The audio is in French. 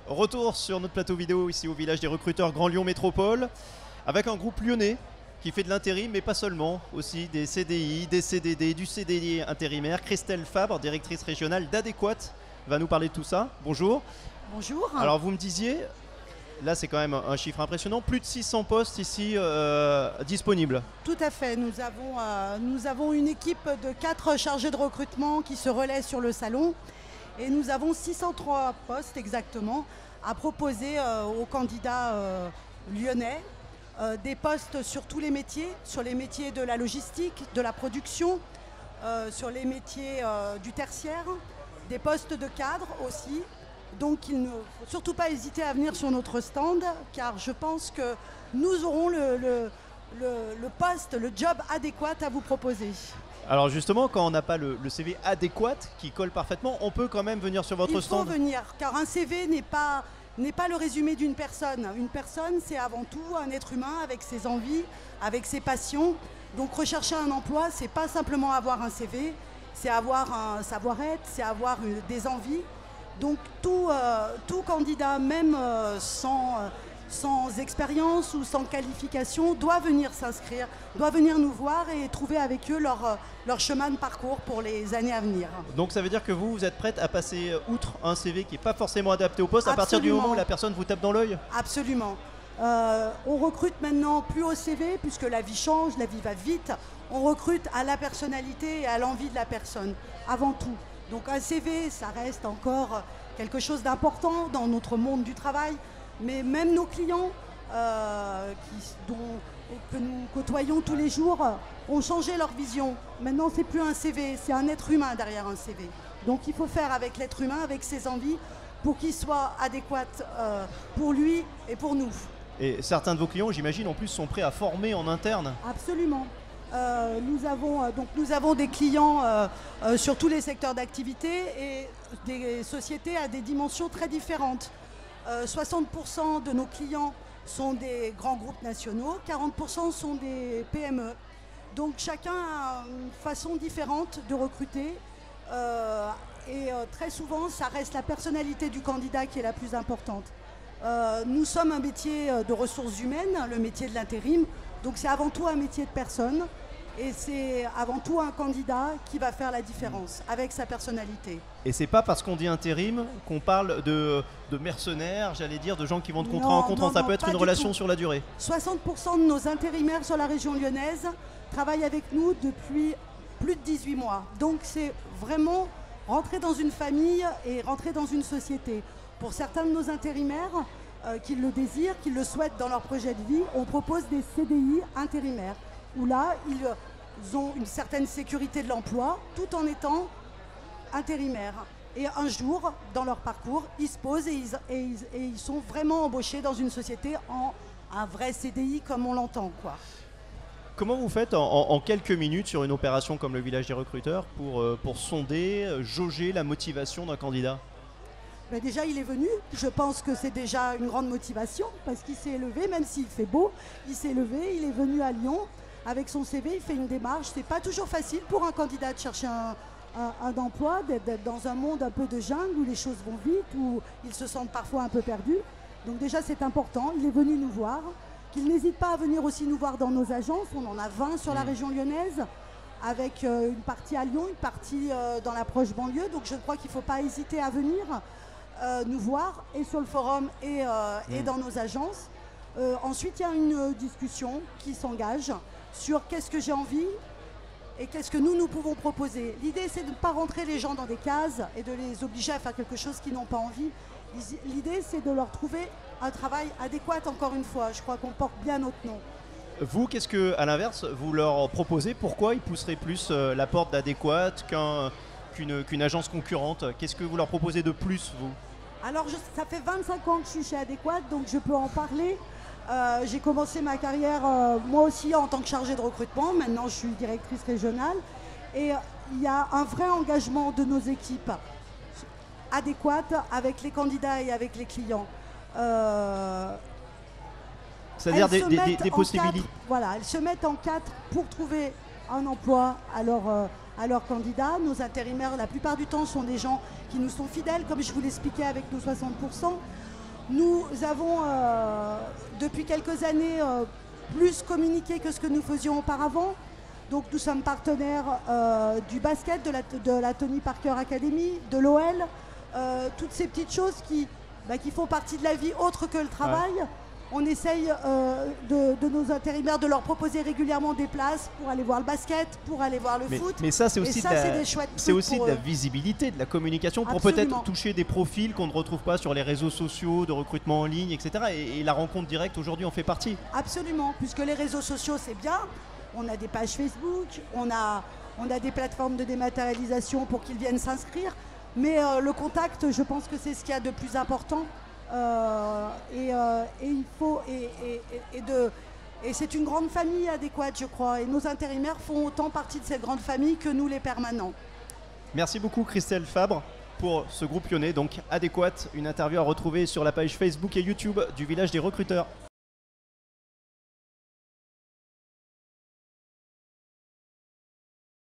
Retour sur notre plateau vidéo ici au village des recruteurs Grand Lyon Métropole avec un groupe lyonnais qui fait de l'intérim mais pas seulement, aussi des CDI, des CDD, du CDI intérimaire. Christelle Fabre, directrice régionale d'Adéquate, va nous parler de tout ça. Bonjour. Bonjour. Alors vous me disiez, là c'est quand même un chiffre impressionnant, plus de 600 postes ici disponibles. Tout à fait, nous avons une équipe de 4 chargés de recrutement qui se relaient sur le salon et nous avons 603 postes exactement à proposer aux candidats lyonnais. Des postes sur tous les métiers, sur les métiers de la logistique, de la production, sur les métiers du tertiaire, des postes de cadre aussi. Donc il ne faut surtout pas hésiter à venir sur notre stand car je pense que nous aurons le poste, le job adéquat à vous proposer. Alors justement, quand on n'a pas le CV adéquat qui colle parfaitement, on peut quand même venir sur votre stand. Il faut venir car un CV n'est pas le résumé d'une personne. Une personne, c'est avant tout un être humain avec ses envies, avec ses passions. Donc rechercher un emploi, c'est pas simplement avoir un CV, c'est avoir un savoir-être, c'est avoir des envies. Donc tout candidat, même sans expérience ou sans qualification, doit venir s'inscrire, doit venir nous voir et trouver avec eux leur chemin de parcours pour les années à venir. Donc ça veut dire que vous êtes prête à passer outre un CV qui n'est pas forcément adapté au poste. Absolument. À partir du moment où la personne vous tape dans l'œil? Absolument. On recrute maintenant plus au CV puisque la vie change, la vie va vite. On recrute à la personnalité et à l'envie de la personne, avant tout. Donc un CV, ça reste encore quelque chose d'important dans notre monde du travail. Mais même nos clients que nous côtoyons tous les jours ont changé leur vision. Maintenant, c'est plus un CV, c'est un être humain derrière un CV. Donc il faut faire avec l'être humain, avec ses envies, pour qu'il soit adéquat pour lui et pour nous. Et certains de vos clients, j'imagine, en plus, sont prêts à former en interne. Absolument. Nous avons des clients sur tous les secteurs d'activité et des sociétés à des dimensions très différentes. 60% de nos clients sont des grands groupes nationaux, 40% sont des PME. Donc chacun a une façon différente de recruter très souvent, ça reste la personnalité du candidat qui est la plus importante. Nous sommes un métier de ressources humaines, le métier de l'intérim, donc c'est avant tout un métier de personne et c'est avant tout un candidat qui va faire la différence avec sa personnalité. Et c'est pas parce qu'on dit intérim qu'on parle de mercenaires, j'allais dire, de gens qui vont de contrat en contrat. Ça peut être une relation sur la durée. 60% de nos intérimaires sur la région lyonnaise travaillent avec nous depuis plus de 18 mois. Donc c'est vraiment rentrer dans une famille et rentrer dans une société. Pour certains de nos intérimaires qui le désirent, qui le souhaitent dans leur projet de vie, on propose des CDI intérimaires où là, ils ont une certaine sécurité de l'emploi tout en étant intérimaires. Et un jour, dans leur parcours, ils se posent et ils sont vraiment embauchés dans une société en un vrai CDI comme on l'entend, quoi. Comment vous faites en quelques minutes sur une opération comme le village des recruteurs pour sonder, jauger la motivation d'un candidat? Ben déjà, il est venu. Je pense que c'est déjà une grande motivation parce qu'il s'est levé, même s'il fait beau, il s'est levé, il est venu à Lyon avec son CV, il fait une démarche. C'est pas toujours facile pour un candidat de chercher un emploi, d'être dans un monde un peu de jungle où les choses vont vite, où ils se sentent parfois un peu perdus. Donc déjà, c'est important. Il est venu nous voir. Qu'il n'hésite pas à venir aussi nous voir dans nos agences. On en a 20 sur la région lyonnaise, avec une partie à Lyon, une partie dans la proche banlieue. Donc je crois qu'il ne faut pas hésiter à venir nous voir et sur le forum et dans nos agences. Ensuite, il y a une discussion qui s'engage sur qu'est-ce que j'ai envie et qu'est-ce que nous pouvons proposer. L'idée, c'est de ne pas rentrer les gens dans des cases et de les obliger à faire quelque chose qu'ils n'ont pas envie. L'idée, c'est de leur trouver un travail adéquat, encore une fois. Je crois qu'on porte bien notre nom. Vous, qu'est-ce que, à l'inverse, vous leur proposez? Pourquoi ils pousseraient plus la porte d'Adéquate qu'une agence concurrente? Qu'est-ce que vous leur proposez de plus, vous? Alors, ça fait 25 ans que je suis chez Adéquate, donc je peux en parler. J'ai commencé ma carrière, moi aussi, en tant que chargée de recrutement. Maintenant, je suis directrice régionale. Et il y a un vrai engagement de nos équipes adéquates avec les candidats et avec les clients. C'est-à-dire des possibilités. Voilà, elles se mettent en 4 pour trouver un emploi à leurs candidats. Nos intérimaires, la plupart du temps, sont des gens qui nous sont fidèles, comme je vous l'expliquais avec nos 60%. Nous avons, depuis quelques années, plus communiqué que ce que nous faisions auparavant. Donc nous sommes partenaires du basket, de la Tony Parker Academy, de l'OL, toutes ces petites choses qui font partie de la vie autre que le travail. Ouais. On essaye de nos intérimaires de leur proposer régulièrement des places pour aller voir le basket, pour aller voir le foot. Mais ça, c'est aussi, de la visibilité, de la communication pour peut-être toucher des profils qu'on ne retrouve pas sur les réseaux sociaux, de recrutement en ligne, etc. Et la rencontre directe, aujourd'hui, en fait partie. Absolument, puisque les réseaux sociaux, c'est bien. On a des pages Facebook, on a des plateformes de dématérialisation pour qu'ils viennent s'inscrire. Mais le contact, je pense que c'est ce qu'il y a de plus important. Et c'est une grande famille adéquate, je crois. Et nos intérimaires font autant partie de cette grande famille que nous, les permanents. Merci beaucoup, Christelle Fabre, pour ce groupe lyonnais. Donc, Adéquate, une interview à retrouver sur la page Facebook et YouTube du Village des Recruteurs.